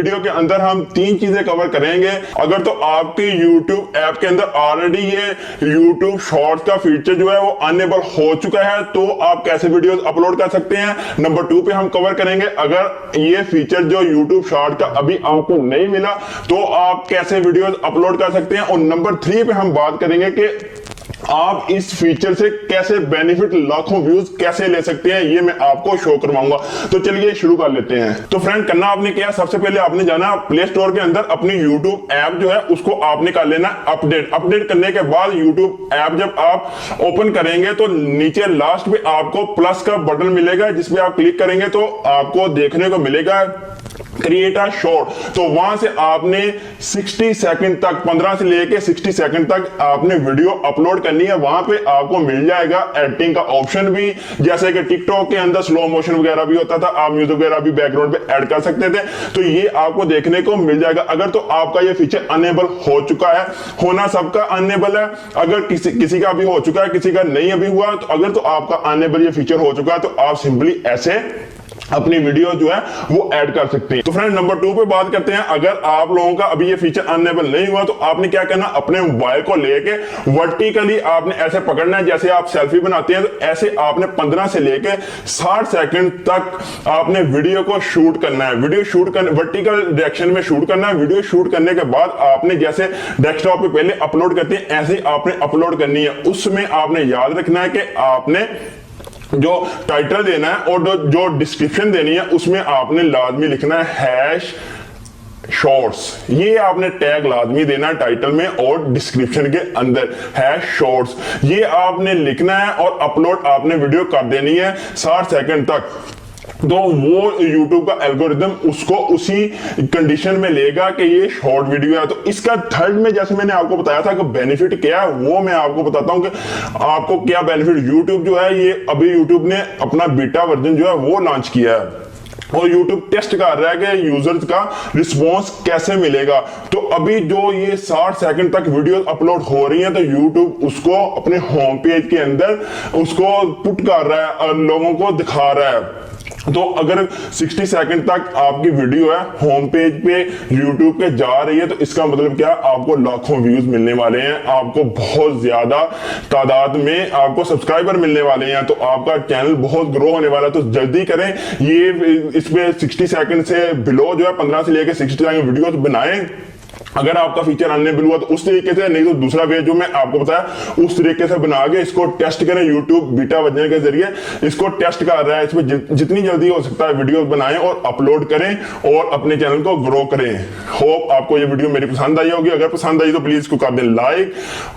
Video के अंदर हम 3 चीजें कवर करेंगे। अगर तो आपके YouTube ऐप के अंदर ऑलरेडी ये YouTube शॉर्ट्स का फीचर जो है वो अनेबल हो चुका है तो आप कैसे वीडियोस अपलोड कर सकते हैं। नंबर 2 पे हम कवर करेंगे अगर ये फीचर जो YouTube शॉर्ट का अभी आपको नहीं मिला तो आप कैसे वीडियोस अपलोड कर सकते हैं। और नंबर 3 पे हम बात करेंगे कि आप इस फीचर से कैसे बेनिफिट लाखों व्यूज कैसे ले सकते हैं, ये मैं आपको शो करवाऊंगा। तो चलिए शुरू कर लेते हैं। तो फ्रेंड करना आपने क्या, सबसे पहले आपने जाना प्ले स्टोर के अंदर अपनी YouTube ऐप जो है उसको आपने कर लेना अपडेट करने के बाद YouTube ऐप जब आप ओपन करेंगे तो नीचे लास्ट में आपको प्लस का बटन मिलेगा जिसपे आप क्लिक करेंगे तो आपको देखने को मिलेगा क्रिएट अ शॉर्ट। तो वहां से आपने 60 सेकंड तक 15 से लेके 60 सेकंड तक आपने वीडियो अपलोड करनी है। वहां पे आपको मिल जाएगा एडिटिंग का ऑप्शन भी, जैसे कि टिकटॉक के अंदर स्लो मोशन वगैरह भी होता था, आप म्यूजिक वगैरह भी बैकग्राउंड पे ऐड कर सकते थे। तो ये आपको देखने को मिल जाएगा। अगर तो आपका ये फीचर अनेबल हो चुका है, होना सबका अनेबल है, अगर किसी का भी हो चुका है किसी का नहीं अभी हुआ, तो अगर तो आपका अनेबल ये फीचर हो चुका है तो आप सिंपली ऐसे अपनी वीडियो जो है वो ऐड कर सकते हैं। तो फ्रेंड नंबर 2 पे बात करते हैं। अगर आप लोगों का अभी ये फीचर अनेबल नहीं हुआ तो आपने क्या करना, अपने मोबाइल को लेके वर्टिकली आपने ऐसे पकड़ना है, जैसे आप सेल्फी बनाते हैं तो ऐसे आपने 15 से लेके 60 सेकंड तक आपने वीडियो को शूट करना है। वीडियो शूट करना वर्टिकल डायरेक्शन में शूट करना है। वीडियो शूट करने के बाद आपने जैसे डेस्कटॉप पे पहले अपलोड करते हैं ऐसे ही आपने अपलोड करनी है। उसमें आपने याद रखना है कि आपने जो टाइटल देना है और जो डिस्क्रिप्शन देनी है उसमें आपने लाजमी लिखना है हैश शॉर्ट्स। ये आपने टैग लाजमी देना है टाइटल में और डिस्क्रिप्शन के अंदर हैश शॉर्ट्स, ये आपने लिखना है और अपलोड आपने वीडियो कर देनी है 60 सेकंड तक। तो वो YouTube का एल्गोरिदम उसको उसी कंडीशन में लेगा कि ये शॉर्ट वीडियो है। तो इसका थर्ड में जैसे मैंने आपको बताया था कि बेनिफिट क्या है वो मैं आपको बताता हूं कि आपको क्या बेनिफिट। YouTube जो है ये अभी YouTube ने अपना बीटा वर्जन जो है वो लॉन्च किया है और YouTube टेस्ट कर रहा है कि यूजर्स का रिस्पॉन्स कैसे मिलेगा। तो अभी जो ये 60 सेकंड तक वीडियो अपलोड हो रही हैं तो YouTube उसको अपने होम पेज के अंदर उसको पुट कर रहा है और लोगों को दिखा रहा है। तो अगर 60 सेकंड तक आपकी वीडियो है होम पेज पे YouTube पे जा रही है तो इसका मतलब क्या, आपको लाखों व्यूज मिलने वाले हैं, आपको बहुत ज्यादा तादाद में आपको सब्सक्राइबर मिलने वाले हैं, तो आपका चैनल बहुत ग्रो होने वाला है। तो जल्दी करें, ये इस पे 60 सेकंड से बिलो जो है 15 से लेकर 60 सेकंड वीडियो बनाएं। अगर आपका फीचर अनेबल हुआ तो उस तरीके से, नहीं तो दूसरा वे जो मैं आपको बताया उस तरीके से बना के इसको टेस्ट करें। YouTube बीटा वर्जन के जरिए इसको टेस्ट कर रहा है। इसमें जितनी जल्दी हो सकता है वीडियो बनाएं और अपलोड करें और अपने चैनल को ग्रो करें। होप आपको ये वीडियो मेरी पसंद आई होगी। अगर पसंद आई तो प्लीज इसको कर दें लाइक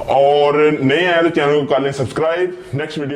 और नए आए तो चैनल को कर लें सब्सक्राइब। Next video